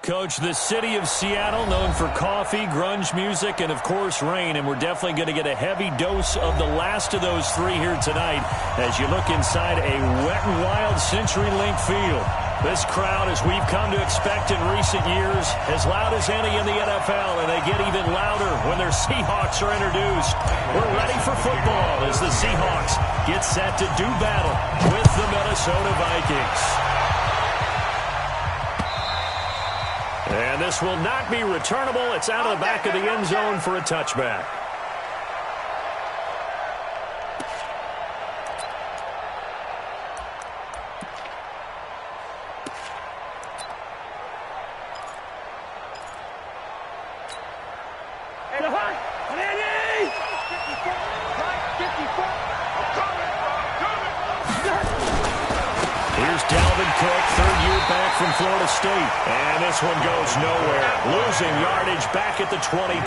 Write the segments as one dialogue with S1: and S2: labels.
S1: Coach, the city of Seattle, known for coffee, grunge music, and, of course, rain. And we're definitely going to get a heavy dose of the last of those three here tonight as you look inside a wet and wild CenturyLink field. This crowd, as we've come to expect in recent years, as loud as any in the NFL, and they get even louder when their Seahawks are introduced. We're ready for football as the Seahawks get set to do battle with the Minnesota Vikings. And this will not be returnable. It's out of the back of the end zone for a touchback. From Florida State. And this one goes nowhere. Losing yardage back at the 22.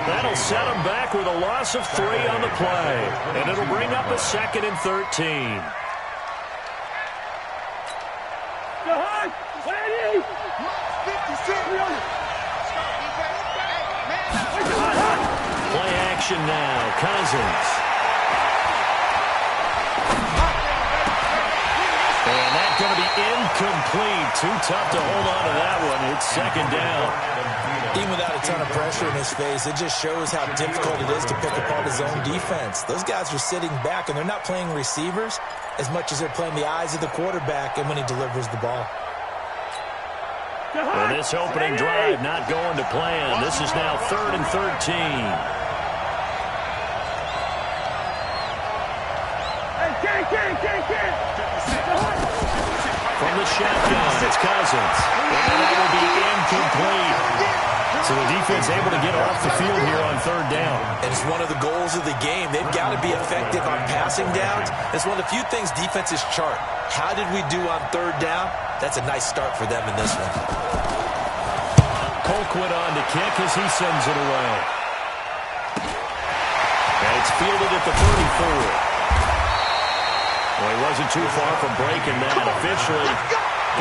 S1: That'll set them back with a loss of 3 on the play. And it'll bring up a 2nd and 13. Play action now. Cousins. And that's going to be incomplete. Too tough to hold on to that one. It's 2nd down.
S2: Even without a ton of pressure in his face, it just shows how difficult it is to pick apart his own defense. Those guys are sitting back, and they're not playing receivers as much as they're playing the eyes of the quarterback and when he delivers the ball.
S1: Well, this opening drive not going to plan. This is now 3rd and 13. From the shotgun, it's Cousins. And that will be incomplete. So the defense able to get off the field here on 3rd down.
S2: And it's one of the goals of the game. They've got to be effective on passing downs. It's one of the few things defenses chart. How did we do on 3rd down? That's a nice start for them in this one.
S1: Colquitt on to kick as he sends it away. And it's fielded at the 34. Well, he wasn't too far from breaking that. Officially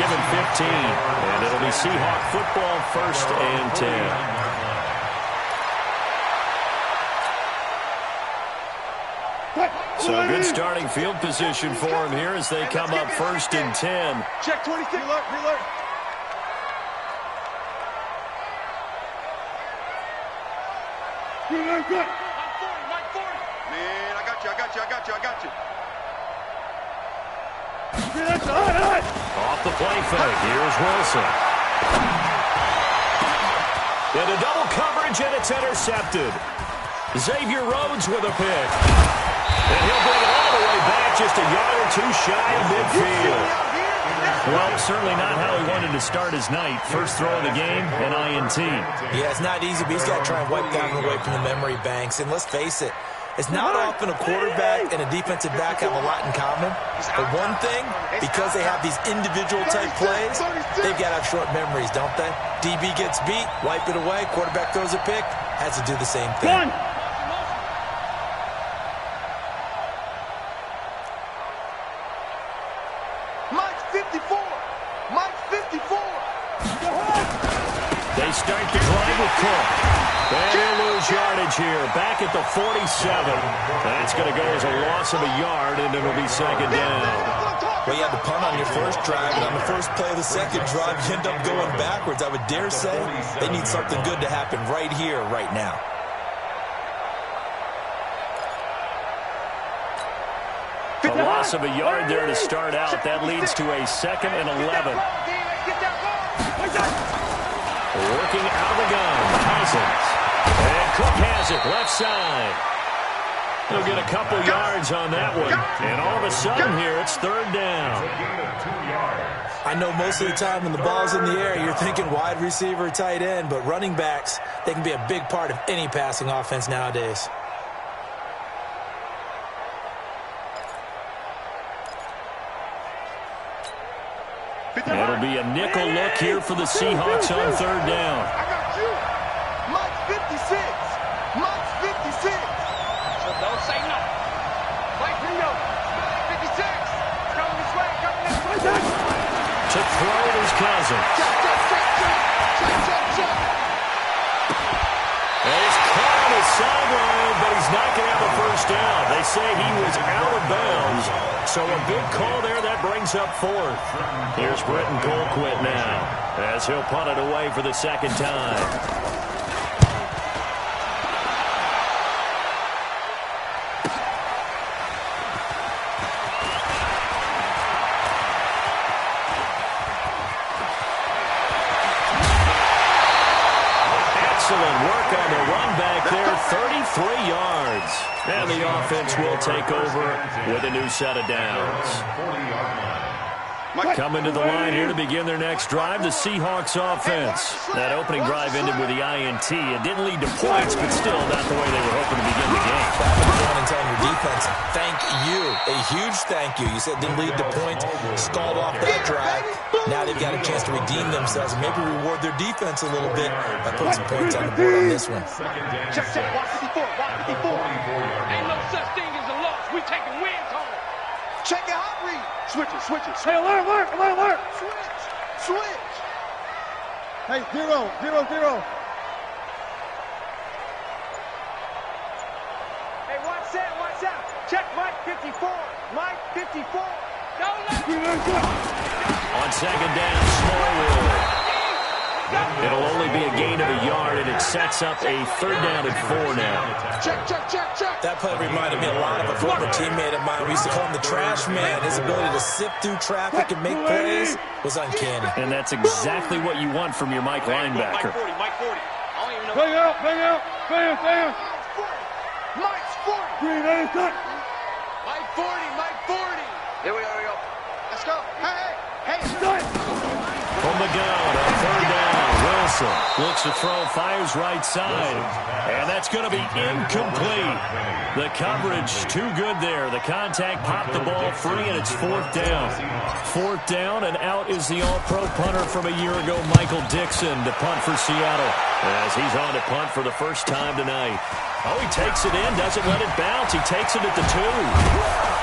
S1: given 15. And it'll be Seahawk football, 1st and 10. So a good starting field position for him here as they come up 1st and 10.
S3: Check 26. Relert. Good. Mike 40. Man, I got you.
S1: Off the play fake. Here's Wilson. Into double coverage, and it's intercepted. Xavier Rhodes with a pick. And he'll bring it all the way back, just a yard or 2 shy of midfield. Well, certainly not how he wanted to start his night. First throw of the game, an INT.
S2: Yeah, it's not easy, but he's got to try and wipe that one away from the memory banks. And let's face it, it's not often a quarterback and a defensive back have a lot in common. But one thing, because they have these individual type plays, they've got to have short memories, don't they? DB gets beat, wipe it away, quarterback throws a pick, has to do the same thing.
S3: Mike 54.
S1: They start the drive with Cook. And they lose yardage here. Back at the 47. That's going to go as a loss of a yard, and it'll be 2nd down.
S2: Well, you had the punt on your first drive, and on the first play of the second drive, you end up going backwards. I would dare say they need something good to happen right here, right now.
S1: A loss of a yard there to start out. That leads to a 2nd and 11. Working out of the gun, Cousins. And Cook has it, left side. He'll get a couple yards on that one. And all of a sudden here, it's 3rd down.
S2: I know most of the time when the ball's in the air, you're thinking wide receiver, tight end, but running backs, they can be a big part of any passing offense nowadays.
S1: That'll be a nickel look here for the Seahawks on 3rd down.
S3: I got you. Mike 56. So don't say nothing. Mike Rio. 56. Coming this way.
S1: To throw it is Cousins. He's caught on his sideline, but he's not going to have a first down. They say he was out of bounds, so a big call there that brings up fourth. Here's Britton Colquitt now, as he'll punt it away for the second time. Excellent work on the run back there, 33 yards. And the offense will take over with a new set of downs. Coming to the line here to begin their next drive, the Seahawks offense. That opening drive ended with the INT. It didn't lead to points, but still not the way they were hoping to begin the game.
S2: Going and telling your defense, thank you. A huge thank you. You said didn't lead to points, stalled off that drive. Now they've got a chance to redeem themselves and maybe reward their defense a little bit by putting some points on the board on this one.
S3: Check, watch 54, watch 54. Ain't no such thing as a loss. We taking wins home. Check your hot read. Switch it. Hey, alert. Switch. Hey, 0. Hey, watch out. Check Mike 54.
S1: On second down, Smallwood. It'll only be a gain of a yard, and it sets up a third down and 4 now.
S3: Check.
S2: That play reminded me a lot of a former teammate of mine. We used to call him the trash man. His ability to sift through traffic and make plays was uncanny.
S1: And that's exactly what you want from your Mike linebacker.
S3: Mike 40. I don't even know. Bang out. Mike's 40. Green, Mike 40. Here we go. Let's go. Hey.
S1: From the gun, on third down, Wilson looks to throw, fires right side, and that's going to be incomplete. The coverage too good there. The contact popped the ball free, and it's fourth down. Fourth down, and out is the all-pro punter from a year ago, Michael Dixon, to punt for Seattle, as he's on to punt for the first time tonight. Oh, he takes it in, doesn't let it bounce. He takes it at the 2.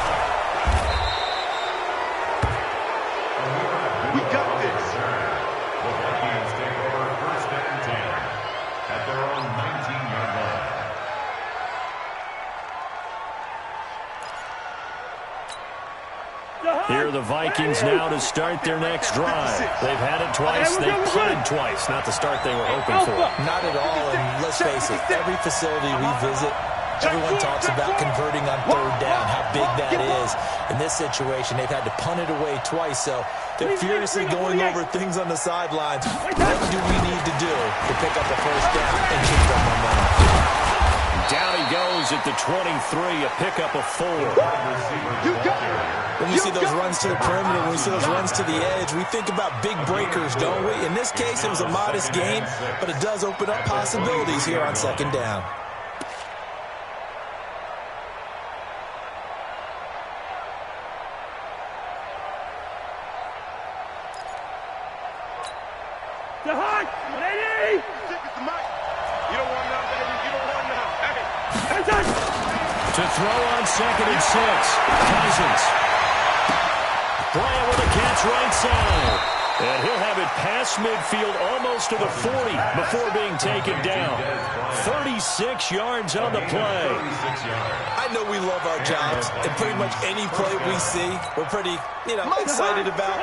S1: Here are the Vikings now to start their next drive. They've had it twice. They've punted twice. Not the start they were hoping for.
S2: Not at all, and let's face it, every facility we visit, everyone talks about converting on third down, how big that is. In this situation, they've had to punt it away twice, so they're furiously going over things on the sidelines. What do we need to do to pick up the first down and keep them momentum?
S1: Down he goes at the 23, a pickup of 4.
S2: When we see those runs to the perimeter, when we see those runs to the edge, we think about big breakers, don't we? In this case, it was a modest gain, but it does open up possibilities here on second down.
S1: To throw on 2nd and 6. Cousins. Bryant with a catch right side. And he'll have it past midfield almost to the 40 before being taken down. 36 yards on the play.
S2: I know we love our jobs, and pretty much any play we see, we're pretty, excited about.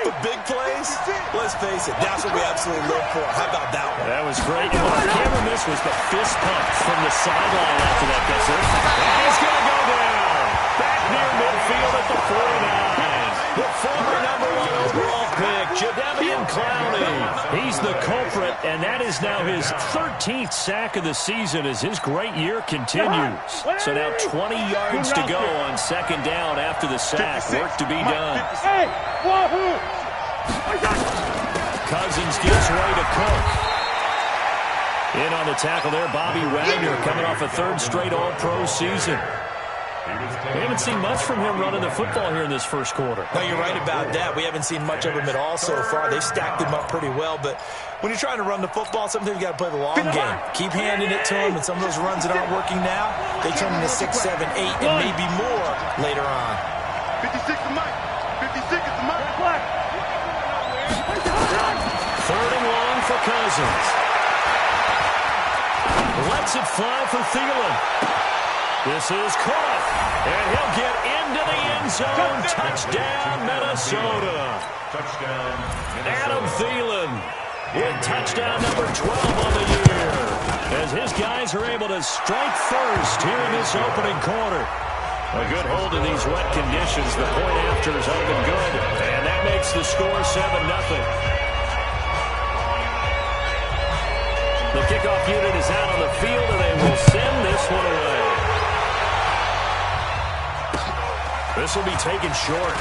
S2: But big plays, let's face it, that's what we absolutely live for. How about that one?
S1: That was great. And what the camera missed was the fist pump from the sideline after that, Gusser. And he's going to go down. Back near midfield at the 49. The former #1 overall pick, Jadeveon Clowney. He's the culprit, and that is now his 13th sack of the season as his great year continues. So now 20 yards to go on second down after the sack. Work to be done. Cousins gives way to Cook. In on the tackle there, Bobby Wagner coming off a third straight All-Pro season. We haven't seen much from him running the football here in this first quarter.
S2: No, you're right about that. We haven't seen much of him at all so far. They've stacked him up pretty well, but when you're trying to run the football, sometimes you got to play the long game. Keep handing it to him, and some of those runs that aren't working now, they turn into 6, 7, 8, and maybe more later on.
S3: 56 to Mike. 56 is to Mike.
S1: Third and long. Cousins. Lets it fly for Thielen. This is caught, and he'll get into the end zone. Touchdown, Minnesota. Adam Thielen with touchdown number 12 on the year, as his guys are able to strike first here in this opening quarter. A good hold in these wet conditions. The point after is up and good, and that makes the score 7-0. The kickoff unit is out on the field, and they will send this one away. This will be taken short.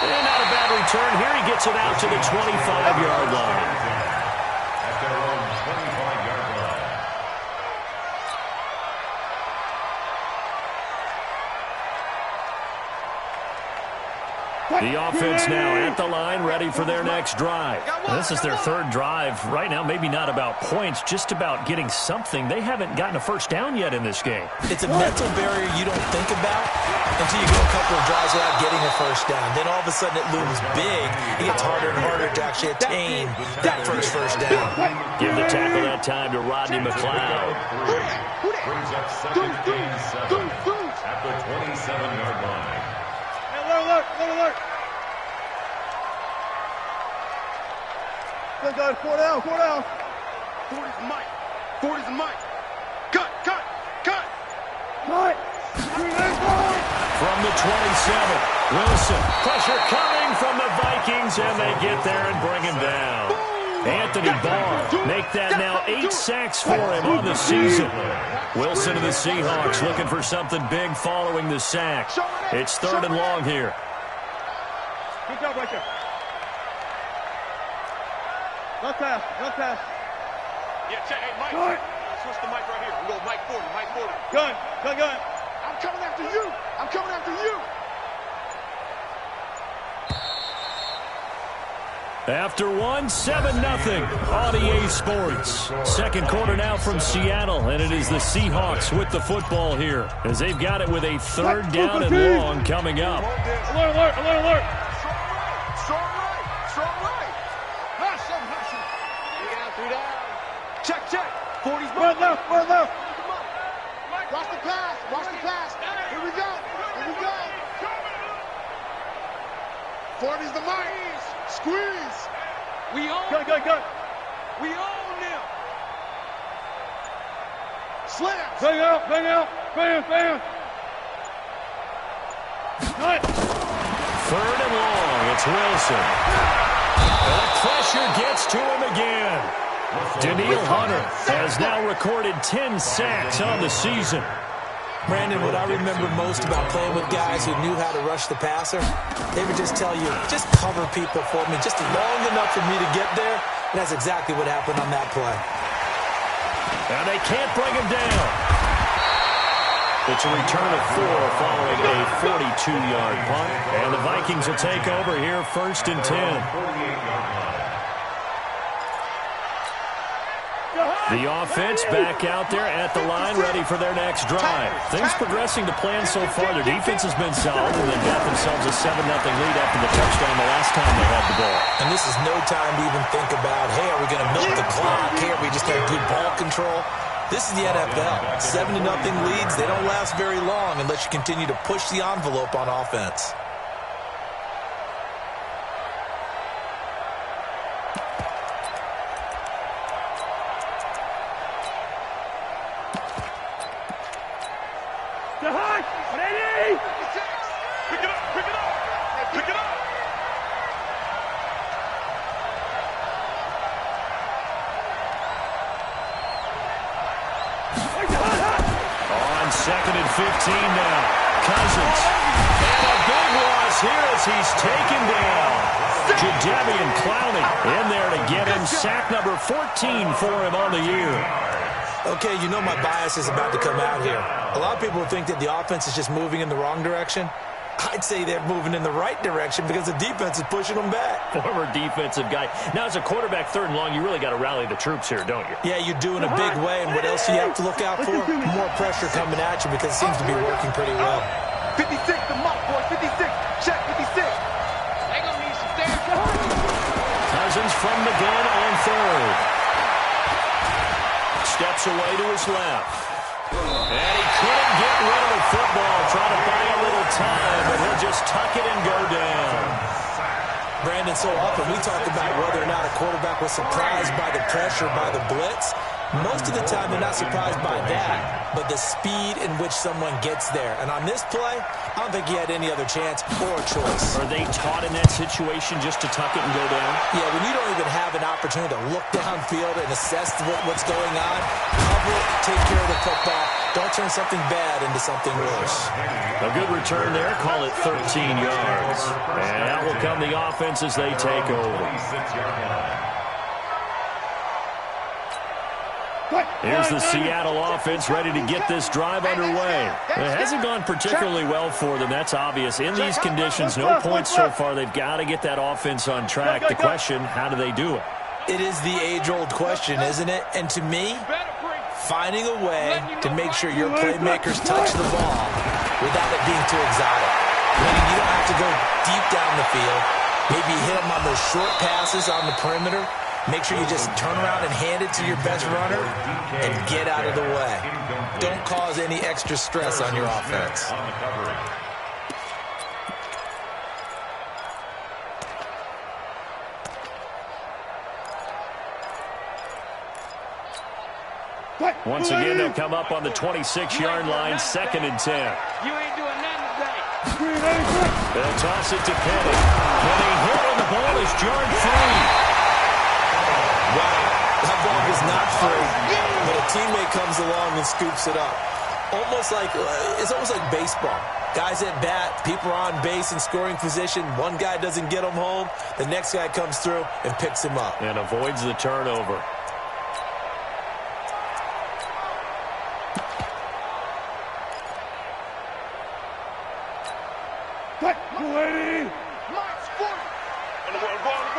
S1: And not a bad return here. He gets it out to the 25-yard line.
S4: At their own 25-yard line.
S1: The offense now at the line, ready for their next drive. This is their third drive. Right now, maybe not about points, just about getting something. They haven't gotten a first down yet in this game.
S2: It's a mental barrier you don't think about until you go a couple of drives without getting a first down. Then all of a sudden it looms big. It gets harder and harder to actually attain that first down.
S1: Give the tackle that time to Rodney McLeod.
S4: Brings up second and 7 at the 27-yard line.
S3: Alert, alert. Good, guys. 4 down. 40's the mic. 40's the mic. Cut.
S1: From the 27, Wilson. Pressure coming from the Vikings, and they get there and bring him down. Anthony Barr, make that now 8 sacks for him on the season. Wilson and the Seahawks looking for something big following the sack. It's 3rd and long here.
S3: Good job right there. Left pass. Yeah, check. Hey, Mike. Switch the mic right here. We go Mike 40. Gun. I'm coming after you.
S1: After 7-0 on EA Sports. Second quarter now from Seattle, and it is the Seahawks with the football here, as they've got it with a 3rd down and long coming up.
S3: Alert. Strong right. Hustle. 3 down. Check. 40's right left. Watch the pass. Here we go. 40's the mic. Squeeze. We own. Good. We own them. Slam. Bang out. Bam. Good.
S1: 3rd and long. It's Wilson. The pressure gets to him again. Daniil Hunter has now recorded 10 sacks on the season.
S2: Brandon, what I remember most about playing with guys who knew how to rush the passer, they would just tell you, just cover people for me, just long enough for me to get there. And that's exactly what happened on that play.
S1: And they can't bring him down. It's a return of 4 following a 42-yard punt. And the Vikings will take over here 1st and 10. The offense back out there at the line, ready for their next drive. Things progressing to plan so far. Their defense has been solid, and they got themselves a 7-0 lead after the touchdown the last time they had the ball.
S2: And this is no time to even think about, hey, are we going to milk the clock? Hey, are we just have good ball control? This is the NFL. 7-0 leads, they don't last very long unless you continue to push the envelope on offense.
S3: Ready? Pick it up.
S1: On 2nd and 15 now. Cousins. And a big loss here as he's taken down. Jadeveon Clowney in there to get him. Sack number 14 for him on the year.
S2: Okay, you know my bias is about to come out here. A lot of people think that the offense is just moving in the wrong direction. I'd say they're moving in the right direction because the defense is pushing them back.
S1: Former defensive guy. Now, as a quarterback 3rd and long, you really got to rally the troops here, don't you?
S2: Yeah, you're doing a big way, and what else do you have to look out for? More pressure coming at you because it seems to be working pretty well.
S3: 56, the mark, boy. 56. Check 56. They gonna need some damn.
S1: Cousins from the gun on 3rd. steps away to his left. And he couldn't get rid of the football, trying to buy a little time, but he'll just tuck it and go down.
S2: Brandon, so often we talk about whether or not a quarterback was surprised by the pressure, by the blitz. Most of the time, they're not surprised by that, but the speed in which someone gets there. And on this play, I don't think he had any other chance or choice.
S1: Are they taught in that situation just to tuck it and go down?
S2: Yeah, when you don't even have an opportunity to look downfield and assess what's going on, cover it, take care of the football. Don't turn something bad into something worse.
S1: A good return there. Call it 13 yards. And out will come the offense as they take over. Here's the Seattle offense ready to get this drive underway. It hasn't gone particularly well for them, that's obvious. In these conditions, no points so far. They've got to get that offense on track. The question, how do they do it?
S2: It is the age-old question, isn't it? And to me, finding a way to make sure your playmakers touch the ball without it being too exotic. Meaning you don't have to go deep down the field. Maybe hit them on those short passes on the perimeter. Make sure you just turn around and hand it to your best runner and get out of the way. Don't cause any extra stress on your offense.
S1: Once again, they'll come up on the 26-yard line, 2nd and 10.
S3: You ain't doing nothing today.
S1: They'll toss it to Penny. Penny hit on the ball is jarred free.
S2: Wow, that ball was not free, but a teammate comes along and scoops it up. It's almost like baseball. Guys at bat, people are on base in scoring position. One guy doesn't get him home. The next guy comes through and picks him up.
S1: And avoids the turnover.
S3: Lady! Nice foot! On the ball.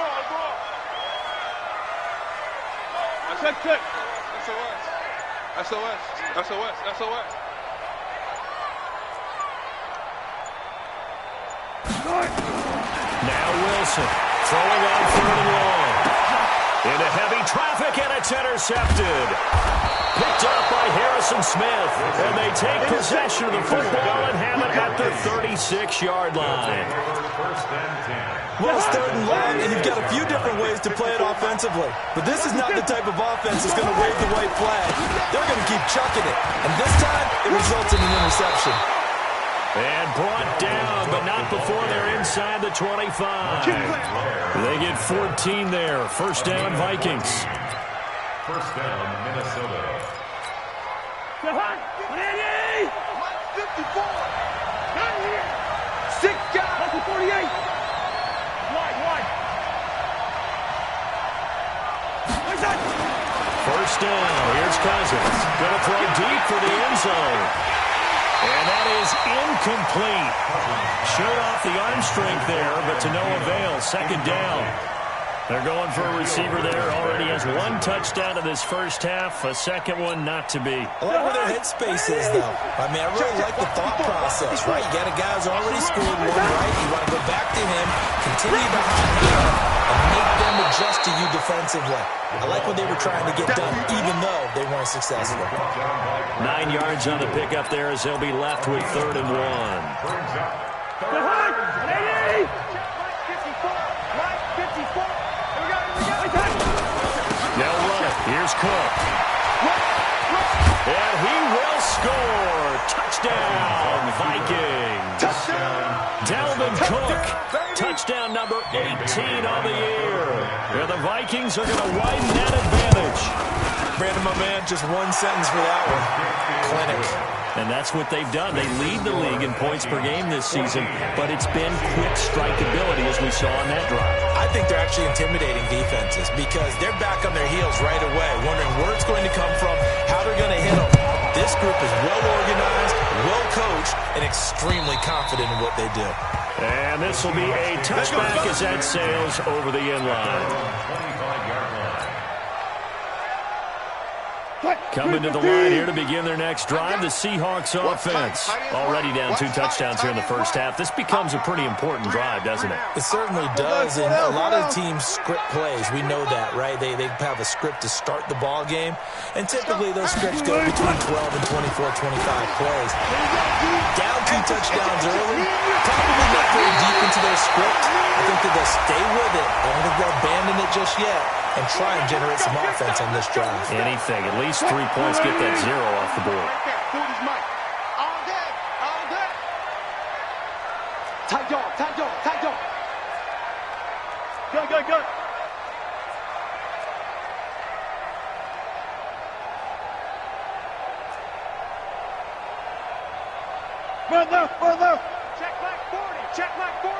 S3: That's it. SOS.
S1: Now Wilson throwing on 3rd and long. Into heavy traffic, and it's intercepted. Picked up by Harrison Smith. And they take possession of the football and have it at the 36-yard line.
S2: Well, it's 3rd and long, and you've got a few different ways to play it offensively. But this is not the type of offense that's going to wave the white flag. They're going to keep chucking it. And this time, it results in an interception.
S1: And brought down, but not before they're inside the 25. They get 14 there. First down, Vikings.
S4: First down, Minnesota.
S3: 54. 6 guys. 48. Wide.
S1: First down. Here's Cousins. Going to throw deep for the end zone. And that is incomplete. Showed off the arm strength there, but to no avail. 2nd down. They're going for a receiver there. Already has 1 touchdown in this first half. A second one not to be.
S2: I like where their headspace is, though. I mean, I really like the thought process, right? You got a guy who's already scored one, right? You want to go back to him, continue to hot him, and make them adjust to you defensively. I like what they were trying to get done, even though they weren't successful.
S1: 9 yards on the pickup there as they'll be left with 3rd and 1. Now run it. Here's Cook. And he will score. Touchdown, Vikings. Dalvin Cook. Touchdown number 18 on the year. And the Vikings are going to widen that advantage.
S2: Brandon, my man, just one sentence for that one. Clinic.
S1: And that's what they've done. They lead the league in points per game this season, but it's been quick strikeability as we saw on that drive.
S2: I think they're actually intimidating defenses because they're back on their heels right away, wondering where it's going to come from, how they're going to hit them. This group is well-organized, well-coached, and extremely confident in what they do.
S1: And this will be a touchback as that sails over the end line. Coming to the line here to begin their next drive, the Seahawks offense. Already down 2 touchdowns here in the first half. This becomes a pretty important drive, doesn't it?
S2: It certainly does, and a lot of teams script plays. We know that, right? They have a script to start the ball game, and typically those scripts go between 12 and 24, 25 plays. Down 2 touchdowns early, probably not very deep into their script. I think that they'll stay with it. I don't think they'll abandon it just yet and try and generate some offense on this drive.
S1: Anything. At least 3 points, get that 0 off the board.
S3: All day, all day. Tight dog, tight dog, tight dog. Good, good, good. Run left, run left. Check back 40, check back 40.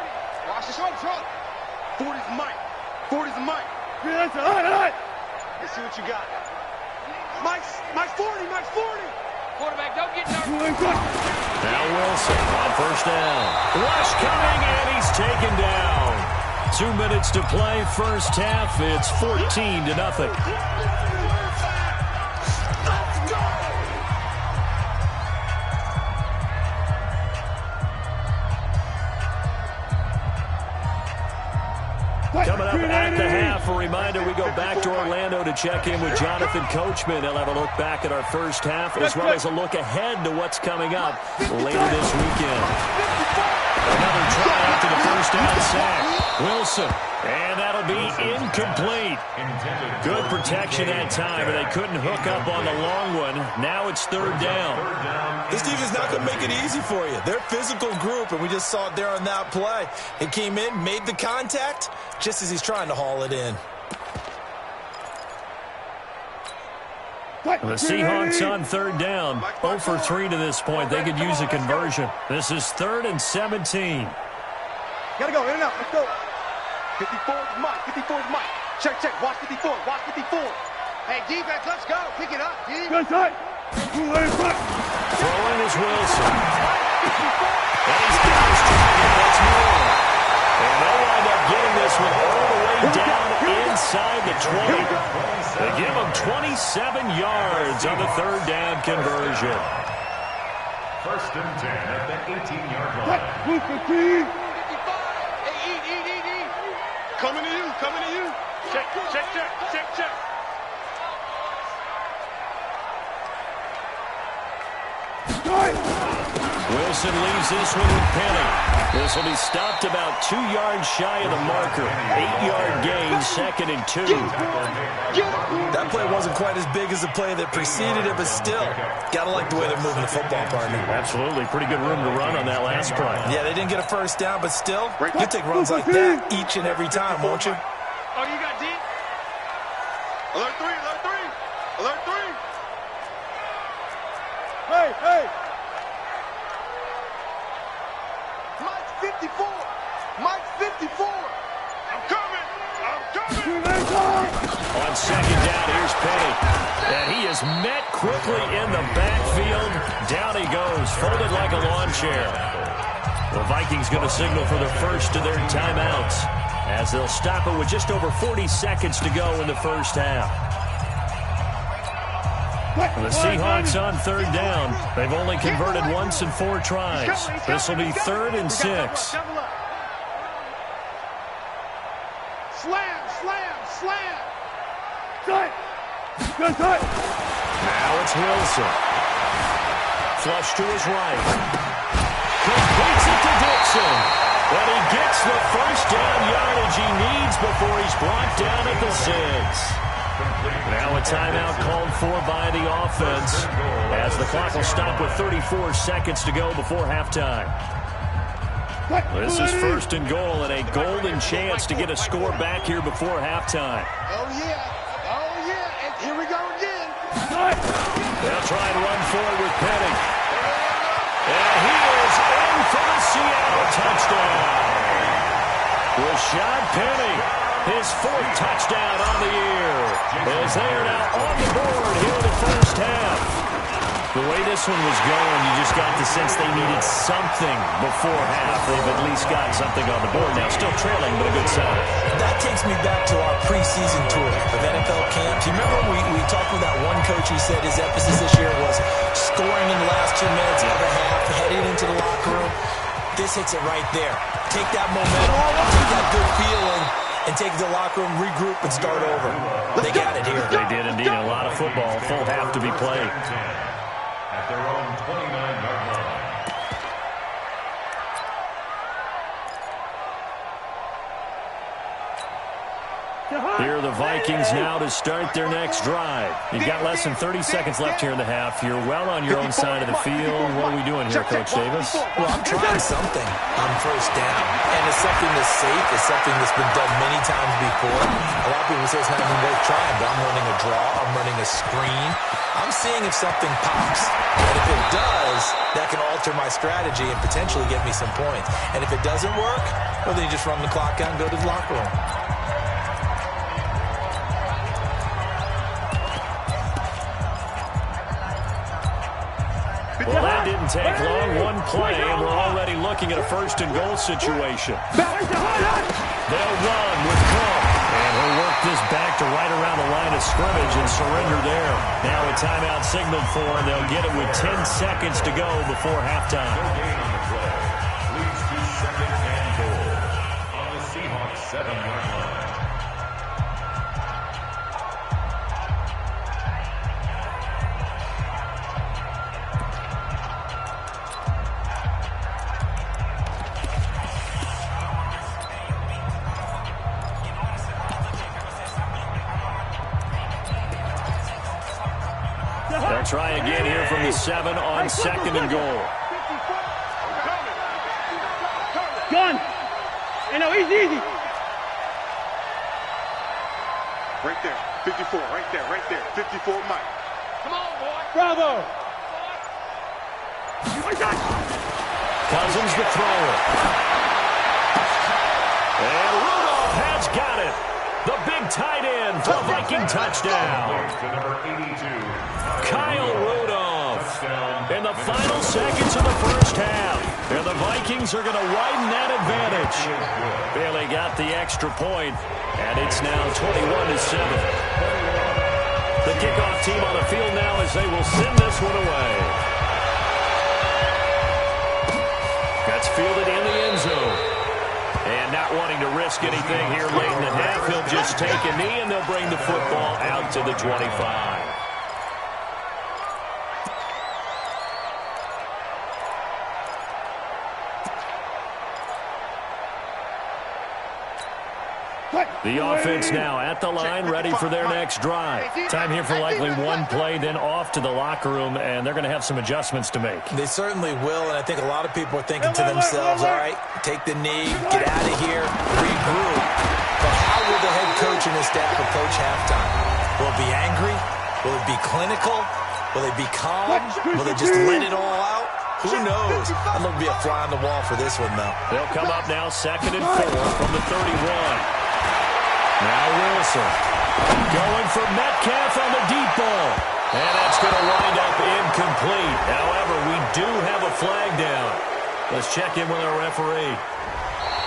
S3: Watch this on front. 40's Mike, 40's Mike. Yeah, that's all right. Let's see what you got. Mike's 40, Mike's 40. Quarterback, don't get nervous.
S1: Now Wilson on first down. Rush coming, and he's taken down. 2 minutes to play, first half. It's 14-0. Coming up at the half, a reminder, we go back to Orlando to check in with Jonathan Coachman. He'll have a look back at our first half, as well as a look ahead to what's coming up later this weekend. Another try after the first down sack. Wilson, and that'll be incomplete. Good protection that time, but they couldn't hook up on the long one. Now it's third down.
S2: This defense is not going to make it easy for you. They're a physical group, and we just saw it there on that play. It came in, made the contact, just as he's trying to haul it in.
S1: The Seahawks on third down. 0 for 3 to this point. They could use a conversion. This is 3rd and 17.
S3: Gotta go, in and out, let's go. 54 is Mike, 54 is Mike. Check, check, watch 54, watch 54. Hey, defense, let's go. Pick it up, D. Good side.
S1: Throwing is Wilson. And he's got his target. That's Moore. And they'll wind up getting this one all the way down inside the 20. They give him 27 yards on the third down conversion.
S4: 1st and 10 at the 18-yard line.
S3: 55. Hey, eat. Coming to you, coming to you. Check, check, check, check, check.
S1: Wilson leaves this one with Penny. This will be stopped about 2 yards shy of the marker. 8-yard gain, 2nd and 2.
S2: That play wasn't quite as big as the play that preceded it, but still, gotta like the way they're moving the football, partner.
S1: Absolutely. Pretty good room to run on that last play.
S2: Yeah, they didn't get a first down, but still, you take runs like that each and every time, won't you?
S3: Oh, you got D? Alert 3, alert 3. Alert 3. Hey. Mike 54. Mike 54. I'm coming.
S1: On second down, here's Penny. And he is met quickly in the backfield. Down he goes, folded like a lawn chair. The Vikings going to signal for the first of their timeouts, as they'll stop it with just over 40 seconds to go in the first half. The Seahawks on third down. They've only converted once in 4 tries. This will be 3rd and 6.
S3: Slam.
S1: Now it's Wilson. Flush to his right. Completes it to Dixon. And he gets the first down yardage he needs before he's brought down at the 6. Now a timeout called for by the offense, as the clock will stop with 34 seconds to go before halftime. This is 1st and goal, and a golden chance to get a score back here before halftime.
S3: Oh, yeah. And here we go again.
S1: They'll try and run forward with Penny. And he is in for the Seattle touchdown. Rashad Penny, his 4th touchdown on the year, as they are now on the board here in the first half. The way this one was going, you just got the sense they needed something before half. They've at least got something on the board now. Still trailing, but a good sign.
S2: That takes me back to our preseason tour of NFL camps. You remember we talked with that one coach who said his emphasis this year was scoring in the last 2 minutes of the half, heading into the locker room. This hits it right there. Take that momentum, take that good feeling, and take it to the locker room, regroup, and start over. They got it here.
S1: They did indeed. A lot of football. Full half to be played.
S4: At their own 29-yard line.
S1: Here are the Vikings now to start their next drive. You've got less than 30 seconds left here in the half. You're well on your own side of the field. What are we doing here, Coach Davis?
S2: Well, I'm trying something on first down. And it's something that's safe. It's something that's been done many times before. A lot of people say it's not even worth trying, but I'm running a draw. I'm running a screen. I'm seeing if something pops. And if it does, that can alter my strategy and potentially get me some points. And if it doesn't work, well, then you just run the clock out and go to the locker room.
S1: Well, that didn't take long. One play, and we're already looking at a first-and-goal situation. They'll run with Cook, and he'll work this back to right around the line of scrimmage and surrender there. Now a timeout signaled for, and they'll get it with 10 seconds to go before halftime.
S4: Gain on the play leads to second and goal on the Seahawks 7-yard line.
S1: They'll try again here from the 7 on second and goal.
S3: Gun. Hey, no, easy. Right there. 54, right there. 54, Mike. Come on, boy. Bravo.
S1: Cousins the thrower. And Rudolph has got it. The big tight end for a Viking touchdown. Kyle Rudolph in the final seconds of the first half. And the Vikings are going to widen that advantage. Bailey got the extra point, and it's now 21-7. The kickoff team on the field now as they will send this one away. That's fielded in the end zone. And not wanting to risk anything here late in the half, he'll just take a knee, and they'll bring the football out to the 25. The offense now at the line, ready for their next drive. Time here for likely one play, then off to the locker room, and they're going to have some adjustments to make.
S2: They certainly will, and I think a lot of people are thinking to themselves, all right, take the knee, get out of here, regroup. But how will the head coach and his staff approach halftime? Will it be angry? Will it be clinical? Will they be calm? Will they just let it all out? Who knows? I'd love to be a fly on the wall for this one, though.
S1: They'll come up now 2nd and 4 from the 31. Now Wilson going for Metcalf on the deep ball. And that's going to wind up incomplete. However, we do have a flag down. Let's check in with our referee.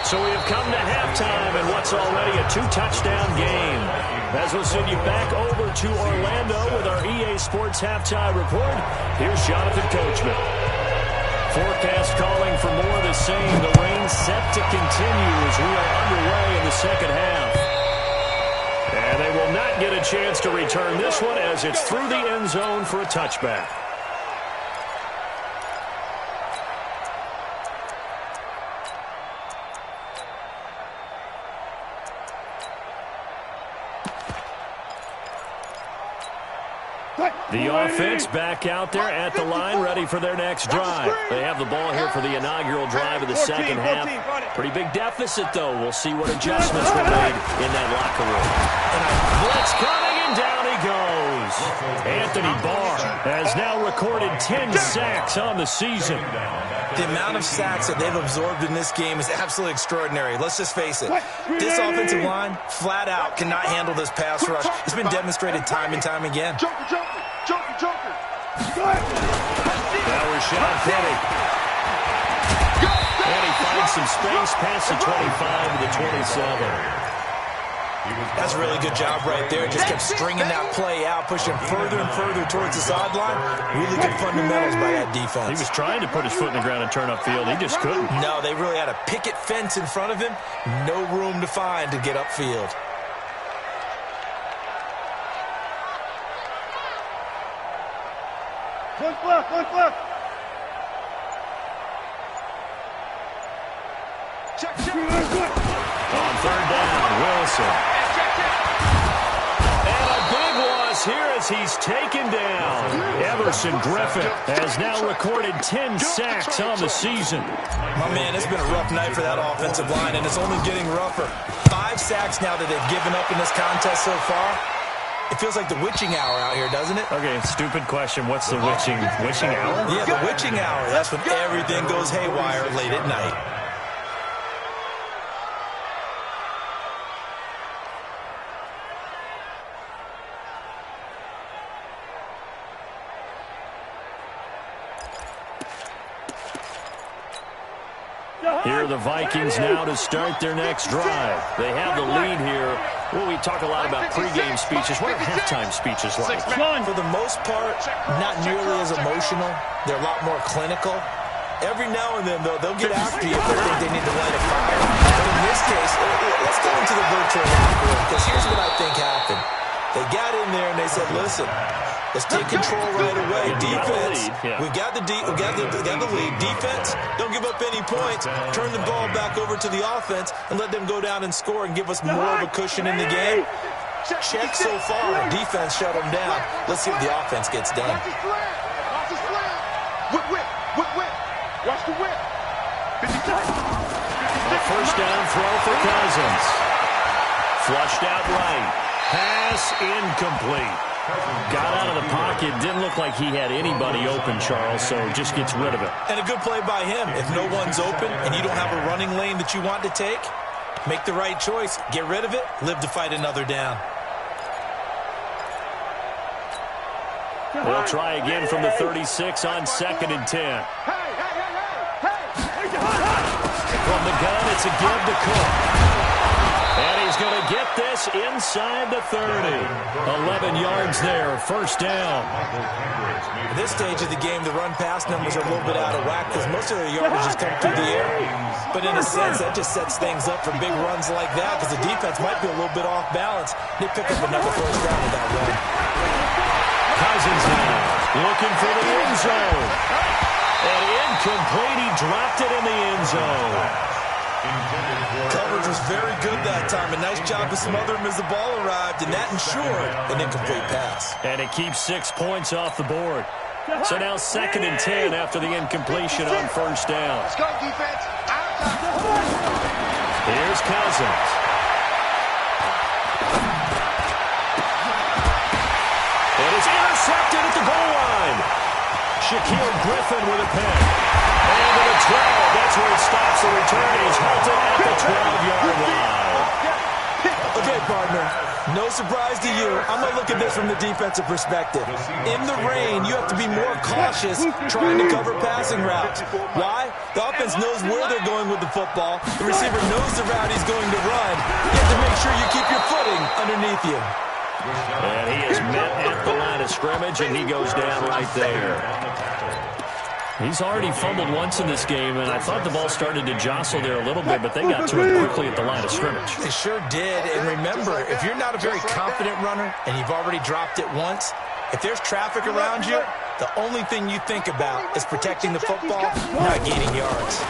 S1: So we have come to halftime in what's already a 2-touchdown game. As we'll send you back over to Orlando with our EA Sports Halftime Report, here's Jonathan Coachman. Forecast calling for more of the same. The rain set to continue as we are underway in the second half. And they will not get a chance to return this one as it's through the end zone for a touchback. The offense back out there at the line, ready for their next drive. They have the ball here for the inaugural drive of the second half. Pretty big deficit, though. We'll see what adjustments were made in that locker room. And a blitz coming, and down he goes. Anthony Barr has now recorded 10 sacks on the season.
S2: The amount of sacks that they've absorbed in this game is absolutely extraordinary. Let's just face it. This offensive line, flat out, cannot handle this pass rush. It's been demonstrated time and time again.
S3: Joker.
S1: Now Rashad Penny. And he finds some space past the 25 to the 27.
S2: That's a really good job right there. Just kept stringing that play out, pushing further and further towards the sideline. Really good fundamentals by that defense.
S1: He was trying to put his foot in the ground and turn upfield. He just couldn't.
S2: No, they really had a picket fence in front of him. No room to find to get upfield.
S3: One flip. Check.
S1: On third down, Wilson. And a big loss here as he's taken down. Everson Griffin has now recorded 10 sacks on the season.
S2: My man, it's been a rough night for that offensive line, and it's only getting rougher. 5 sacks now that they've given up in this contest so far. It feels like the witching hour out here, doesn't it?
S1: Okay, stupid question. What's the witching hour?
S2: Yeah, the witching hour. That's when everything goes haywire late at night.
S1: Here are the Vikings now to start their next drive. They have the lead here. Well, we talk a lot about pregame speeches. What are halftime speeches like?
S2: For the most part, not nearly as emotional. They're a lot more clinical. Every now and then, though, they'll get after you if they think they need to light a fire. But in this case, let's go into the virtual locker room, because here's what I think happened. They got in there and they said, listen, let's take control right away. Defense, we got the lead. Defense, don't give up any points. Turn the ball back over to the offense and let them go down and score and give us more of a cushion in the game. Check so far. Defense shut them down. Let's see what the offense gets done.
S3: Watch the whip.
S1: A first down throw for Cousins. Flushed out right. Pass incomplete. Got out of the pocket. Didn't look like he had anybody open, Charles, so just gets rid of it.
S2: And a good play by him. If no one's open and you don't have a running lane that you want to take, make the right choice. Get rid of it. Live to fight another down.
S1: They'll try again from the 36 on 2nd and 10. From the gun, it's a give to Cook. And he's going to get this inside the 30. 11 yards there, first down.
S2: At this stage of the game, the run-pass numbers are a little bit out of whack because most of their yardage just come through the air. But in a sense, that just sets things up for big runs like that because the defense might be a little bit off balance. They pick up another first down with that run.
S1: Cousins now looking for the end zone. And incomplete. He dropped it in the end zone.
S2: Coverage was very good that time. A nice job to smother him as the ball arrived, and that ensured an incomplete pass.
S1: And it keeps 6 points off the board. So now 2nd and 10 after the incompletion on first down.
S3: Let's go, defense.
S1: Here's Cousins. It is intercepted at the goal line. Shaquille Griffin with a pick. And to the 12. That's where it stops the return. He's halted at the 12-yard line.
S2: Okay, partner. No surprise to you. I'm going to look at this from the defensive perspective. In the rain, you have to be more cautious trying to cover passing routes. Why? The offense knows where they're going with the football. The receiver knows the route he's going to run. You have to make sure you keep your footing underneath you.
S1: And he is met at the line of scrimmage, and he goes down right there. He's already fumbled once in this game, and I thought the ball started to jostle there a little bit, but they got to it quickly at the line of scrimmage.
S2: They sure did. And remember, if you're not a very confident runner and you've already dropped it once, if there's traffic around you, the only thing you think about is protecting the football, not gaining yards.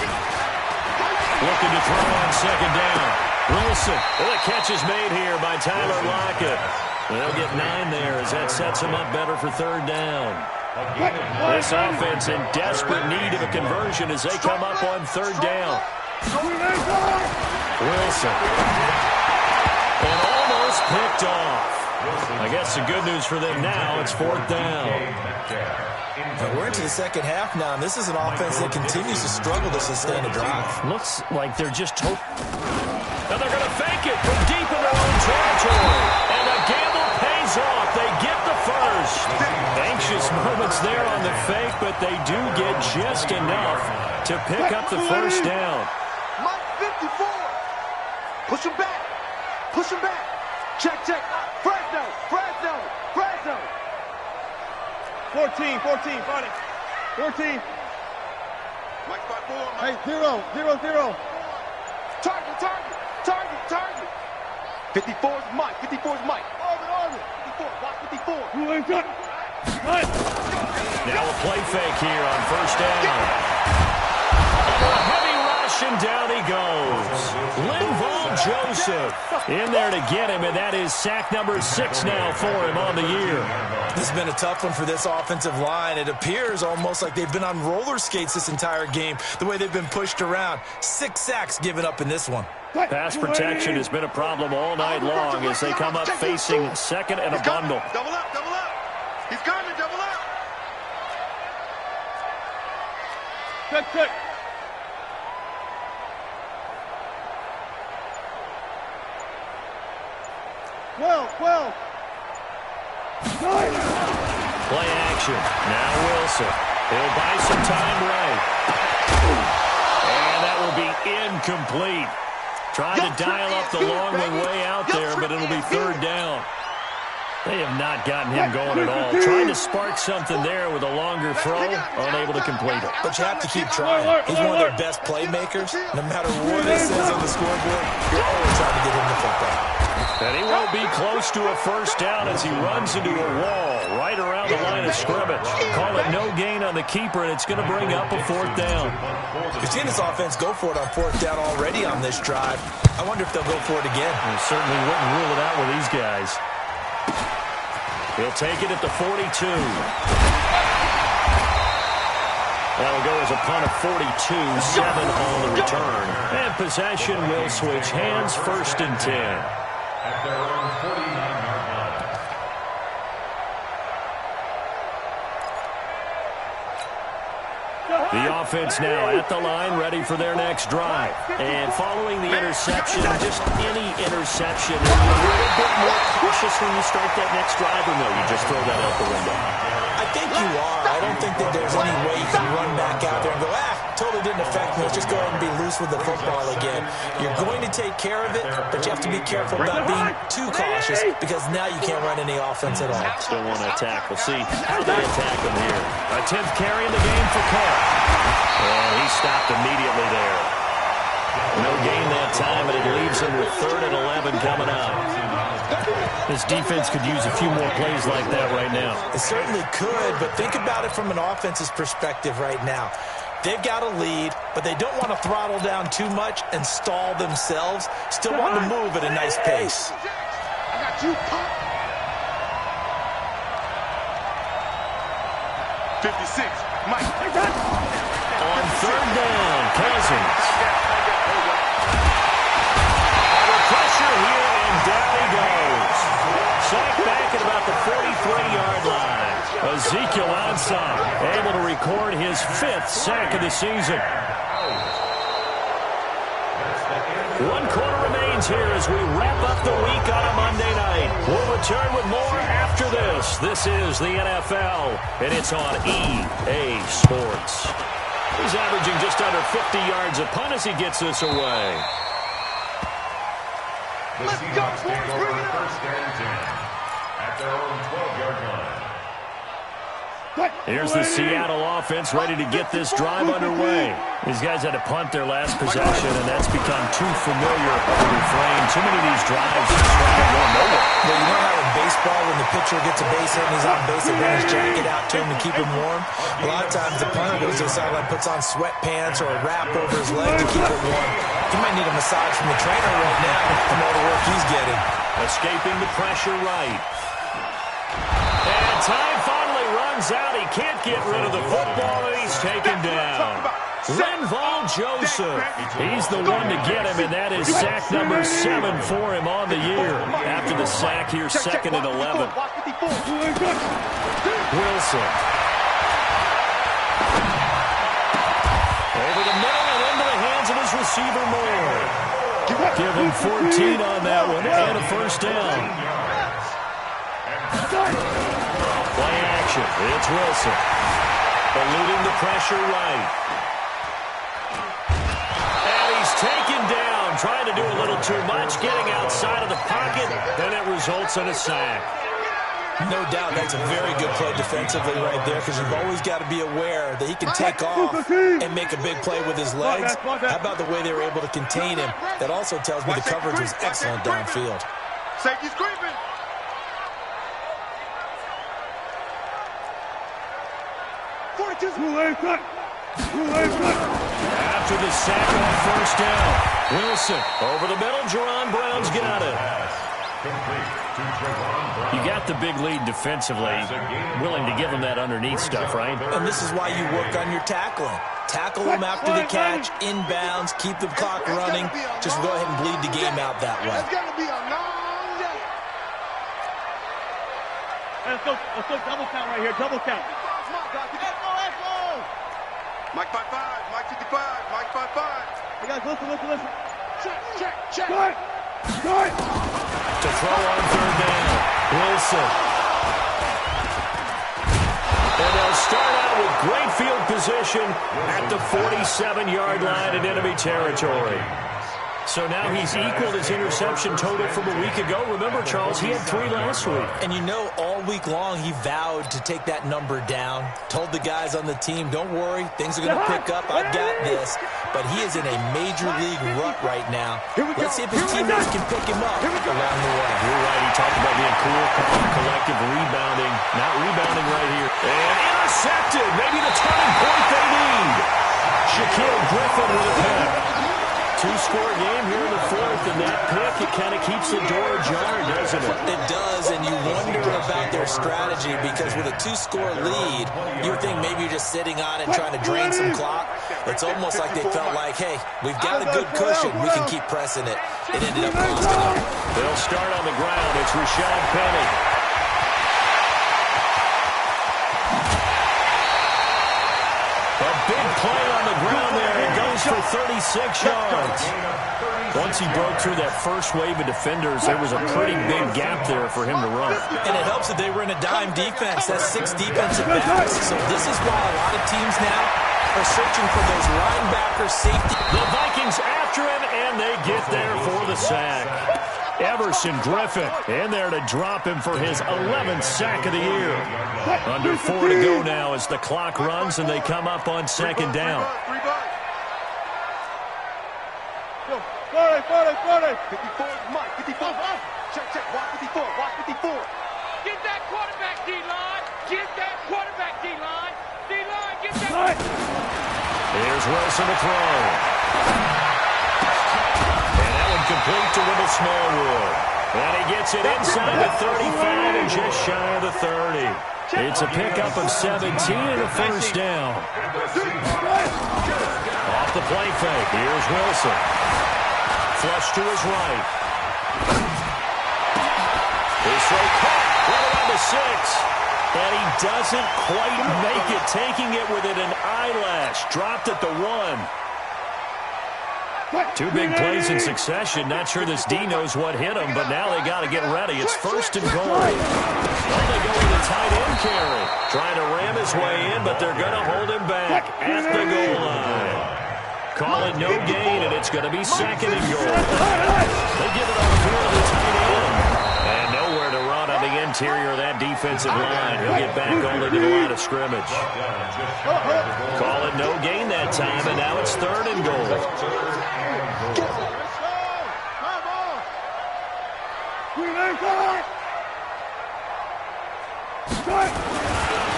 S1: Looking to throw on 2nd down. Wilson. Well, the catch is made here by Tyler Lockett. They'll get 9 there as that sets him up better for 3rd down. This offense in desperate need of a conversion as they come up on 3rd down. Wilson. And almost picked off. I guess the good news for them now, it's 4th down.
S2: We're into the second half now, and this is an offense that continues to struggle to sustain a drive.
S1: Looks like they're just now they're going to fake it from deep in their own territory. And the gamble pays off. They get the first. Anxious moments there but they do get just enough to pick up the first down.
S3: Mike 54. Push him back. Push him back. Check, check. Fresno, Fresno, Fresno. 14, 14, 14. Mike 54. Hey, 0, 0, 0. Target, target, target, target. 54's Mike, 54's Mike. Orbit. 54, watch 54. Who ain't got it?
S1: Now a play fake here on first down. A heavy rush, and down he goes. Linval Joseph in there to get him, and that is sack number 6 now for him on the year.
S2: This has been a tough one for this offensive line. It appears almost like they've been on roller skates this entire game, the way they've been pushed around. 6 sacks given up in this one.
S1: Pass protection has been a problem all night long as they come up facing second and a bundle.
S3: Double up, double up. He's coming, double up. Check. Well.
S1: Play action. Now Wilson. He'll buy some time right. And that will be incomplete. Trying to dial up the long way out there, but it'll be third down. They have not gotten him going at all. Trying to spark something there with a longer throw, unable to complete it.
S2: But you have to keep trying. He's one of their best playmakers. No matter what it says on the scoreboard, you're always trying to get him the football.
S1: And he won't be close to a first down as he runs into a wall right around the line of scrimmage. Call it no gain on the keeper, and it's going to bring up a fourth down.
S2: We've seen this offense go for it on fourth down already on this drive. I wonder if they'll go for it again.
S1: They certainly wouldn't rule it out with these guys. He'll take it at the 42. That'll go as a punt of 42, 7 on the return. And possession will switch hands, first and 10.
S4: At their own 49-yard line.
S1: The offense now at the line, ready for their next drive. And following the interception, just any interception, are you a little bit more cautious when you start that next drive, or no, you just throw that out the window?
S2: I think you are. I don't think that there's any way you can run back out there and go, totally didn't affect me. Let's just go ahead and be loose with the football again. You're going to take care of it, but you have to be careful about being too cautious because now you can't run any offense at all.
S1: Still want to attack. We'll see how they attack him here. A 10th carry in the game for Carr. And he stopped immediately there. No gain that time, and it leaves him with 3rd and 11 coming up. This defense could use a few more plays like that right now.
S2: It certainly could, but think about it from an offense's perspective right now. They've got a lead, but they don't want to throttle down too much and stall themselves. Still want to move at a nice pace.
S3: I got you, Pop. 56, Mike.
S1: On 3rd down, Cousins. Under pressure here, and down he goes. Sacked back at about the 43-yard line. Ezekiel Ansah able to record his 5th sack of the season. 1 quarter remains here as we wrap up the week on a Monday night. We'll return with more after this. This is the NFL, and it's on EA Sports. He's averaging just under 50 yards a punt as he gets this away.
S4: The Seahawks take over first and 10 at their own 12-yard line.
S1: Here's the Seattle offense ready to get this drive underway. These guys had to punt their last possession, and that's become too familiar of a refrain. Too many of these drives just try to go nowhere.
S2: Well, you know how in baseball, when the pitcher gets a base hit and he's on base, they bring his jacket out to him to keep him warm? A lot of times the punter goes to the sideline, puts on sweatpants or a wrap over his leg to keep it warm. He might need a massage from the trainer right now from all the work he's getting.
S1: Escaping the pressure right. And time finally runs out. He can't get rid of the football, and he's taken down. Linval Joseph. He's the one to get him, and that is sack number 7 for him on the year. After the sack here, 2nd and 11. Wilson. Over the middle and into the hands of his receiver Moore. Give him 14 on that one and a first down. Play action. It's Wilson. eluding the pressure right. And he's taken down, trying to do a little too much, getting outside of the pocket, and it results in a sack.
S2: No doubt that's a very good play defensively right there, because you've always got to be aware that he can take off and make a big play with his legs. How about the way they were able to contain him? That also tells me the coverage was excellent downfield.
S3: Safety's creeping.
S1: After the sack on first down, Wilson over the middle. Jerron Brown's got it. You got the big lead defensively. Willing to give him that underneath stuff, right?
S2: And this is why you work on your tackling. Tackle them after the catch, inbounds, keep the clock running. Just go ahead and bleed the game out that way.
S3: It's going to be a long day.
S5: Let's go double count right here, double count.
S3: Mike 5-5, Mike 55, Mike 5-5.
S5: Hey guys, listen.
S3: Check.
S1: To throw on third down, Wilson. And they'll start out with great field position at the 47-yard line in enemy territory. So now he's equaled his interception total from a week ago. Remember, Charles, he had 3 last week.
S2: And you know, all week long, he vowed to take that number down. Told the guys on the team, don't worry, things are going to pick up. I've got this. But he is in a major league rut right now. Let's see if his teammates can pick him up around the way.
S1: You're right. He talked about being cool, calm, collective, rebounding. Not rebounding right here. And intercepted. Maybe the turning point they need. Shaquille Griffin with a pick. 2-score game here in the fourth, and that pick, it kind of keeps the door ajar, doesn't it?
S2: It does, and you wonder about their strategy, because with a 2-score lead, you would think maybe you're just sitting on it trying to drain some clock. It's almost like they felt like, hey, we've got a good cushion. We can keep pressing it. It ended up costing them.
S1: They'll start on the ground. It's Rashad Penny. A big play on the ground there. It goes for 36 yards. Once he broke through that first wave of defenders, there was a pretty big gap there for him to run.
S2: And it helps that they were in a dime defense. That's 6 defensive backs. So this is why a lot of teams now are searching for those linebacker safety.
S1: The Vikings after him, and they get there for the sack. Everson Griffin in there to drop him for his 11th sack of the year. Under 4 to go now as the clock runs and they come up on second down.
S3: 40. 54 is Mike. 54. Check. Watch 54.
S5: Get that quarterback, D-line. Get that quarterback, D-line. D-line, get that.
S1: Here's Wilson to throw. Complete to Wendell Smallwood. And he gets it inside the 35 and just shy of the 30. It's a pickup of 17 and a first down. Off the play fake. Here's Wilson. Flush to his right. His throw caught right around the 6. And he doesn't quite make it, taking it within an eyelash. Dropped at the 1. 2 big plays in succession. Not sure this D knows what hit him, but now they got to get ready. It's first and goal. Well, they go with a tight end carry. Trying to ram his way in, but they're going to hold him back at the goal line. Call it no gain, and it's going to be second and goal. They give it on the field to the tight end. And nowhere to run on the interior of that defensive line. He'll get back only to the line of scrimmage. Call it no gain that time, and now it's third and goal.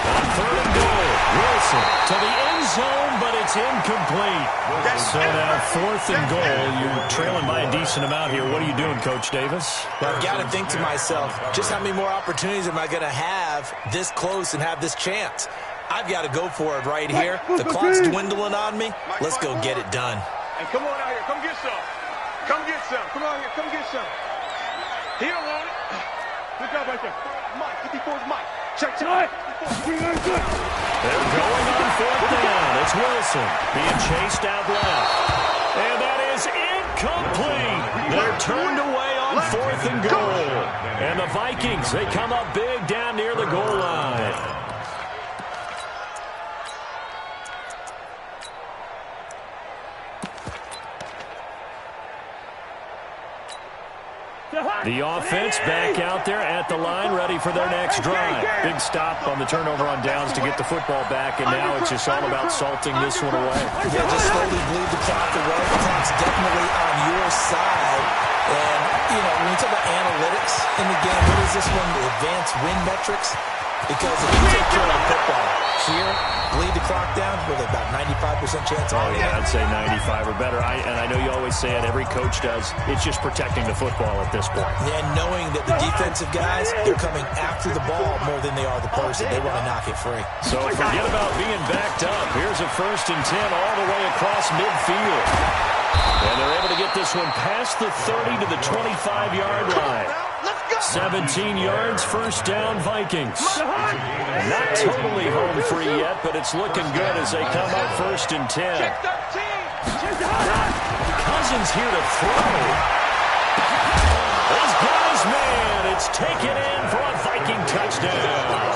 S1: On third and goal, Wilson to the end zone, but it's incomplete. So now fourth and goal. You're trailing by a decent amount here. What are you doing, Coach Davis?
S2: Well, I've got to think to myself, just how many more opportunities am I going to have this close and have this chance? I've got to go for it right here. The clock's dwindling on me. Let's go get it done.
S3: Hey, come on out here. Come get some. Come get some. Come on here. Come get some. He don't want it. Good job right there. Mike. 54 is Mike. Check.
S1: They're going on fourth down. It's Wilson being chased out left. And that is incomplete. They're turned away on fourth and goal. And the Vikings, they come up big down near the goal line. The offense back out there at the line, ready for their next drive. Big stop on the turnover on downs to get the football back, and now it's just all about salting this one away.
S2: Yeah, just slowly bleed the clock away. The clock's definitely on your side. And, you know, when you talk about analytics in the game, what is this one? The advanced win metrics? Because if you take care of the football here, bleed the clock down, with about 95% chance of winning.
S1: Yeah, I'd say 95 or better. And I know you always say it, every coach does. It's just protecting the football at this point.
S2: Yeah, knowing that the defensive guys, they're coming after the ball more than they are the person. They want to knock it free.
S1: So forget about being backed up. Here's a 1st and 10 all the way across midfield. And they're able to get this one past the 30 to the 25-yard line. 17 yards, 1st down, Vikings. Not totally home free yet, but it's looking good as they come up 1st and 10. Cousins here to throw. He's got his man. It's taken in for a Viking touchdown.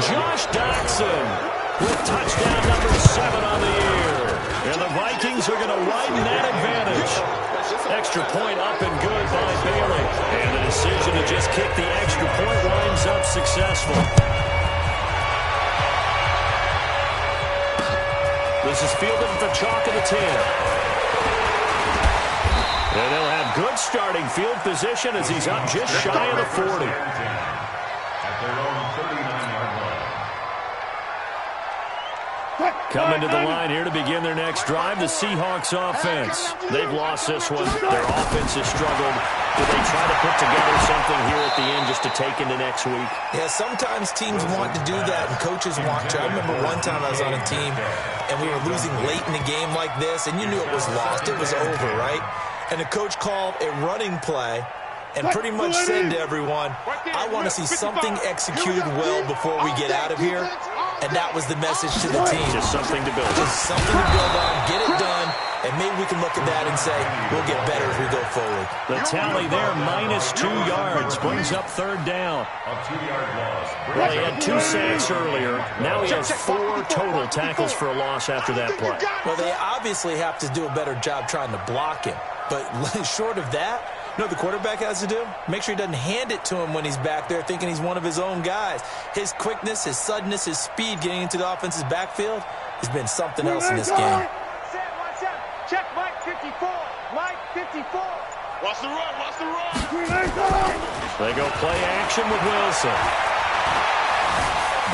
S1: Josh Doctson with touchdown number 7 on the year. And the Vikings are going to widen that advantage. Extra point up and good by Bailey. And the decision to just kick the extra point winds up successful. This is fielded at the chalk of the 10. And they'll have good starting field position as he's up just shy of the 40.
S4: At their own 39-yard line.
S1: Coming to the line here to begin their next drive, the Seahawks offense. They've lost this one. Their offense has struggled. Do they try to put together something here at the end just to take into next week?
S2: Yeah, sometimes teams want to do that, and coaches want to. I remember one time I was on a team, and we were losing late in the game like this, and you knew it was lost. It was over, right? And the coach called a running play and pretty much said to everyone, I want to see something executed well before we get out of here. And that was the message to the team.
S1: Just something to build.
S2: Just something to build on, get it done, and maybe we can look at that and say, we'll get better as we go forward.
S1: The tally there, minus 2 yards, brings up 3rd down.
S4: A 2-yard loss.
S1: Well, he had 2 sacks earlier. Now he has 4 total tackles for a loss after that play.
S2: Well, they obviously have to do a better job trying to block him. But short of that, you know what the quarterback has to do? Make sure he doesn't hand it to him when he's back there thinking he's one of his own guys. His quickness, his suddenness, his speed getting into the offense's backfield has been something else in this game.
S3: Check Mike 54. Mike 54.
S5: Watch the run. Watch the run.
S1: They go play action with Wilson.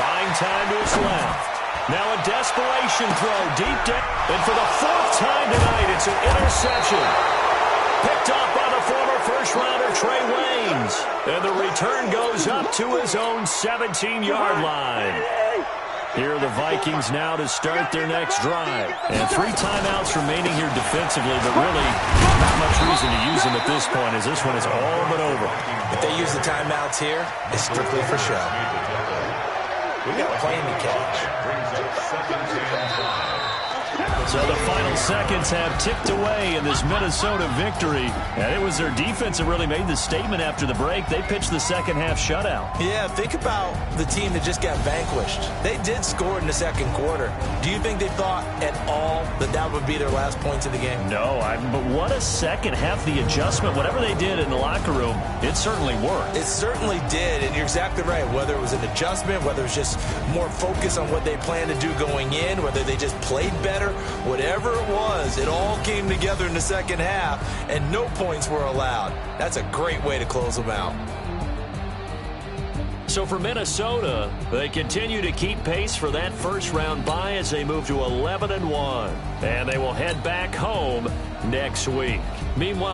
S1: Buying time to his left. Now a desperation throw deep down. And for the 4th time tonight, it's an interception. Picked up by the former first-rounder Trey Waynes. And the return goes up to his own 17-yard line. Here are the Vikings now to start their next drive. And 3 timeouts remaining here defensively, but really not much reason to use them at this point, as this one is all but over.
S2: If they use the timeouts here, it's strictly for show. We got playing to catch.
S1: So the final seconds have ticked away in this Minnesota victory. And it was their defense that really made the statement after the break. They pitched the second half shutout.
S2: Yeah, think about the team that just got vanquished. They did score in the 2nd quarter. Do you think they thought at all that that would be their last points of the game?
S1: No, but what a second half. The adjustment, whatever they did in the locker room, it certainly worked.
S2: It certainly did, and you're exactly right. Whether it was an adjustment, whether it was just more focus on what they planned to do going in, whether they just played better, whatever it was, it all came together in the second half, and no points were allowed. That's a great way to close them out.
S1: So for Minnesota, they continue to keep pace for that first-round bye as they move to 11-1. And they will head back home next week. Meanwhile,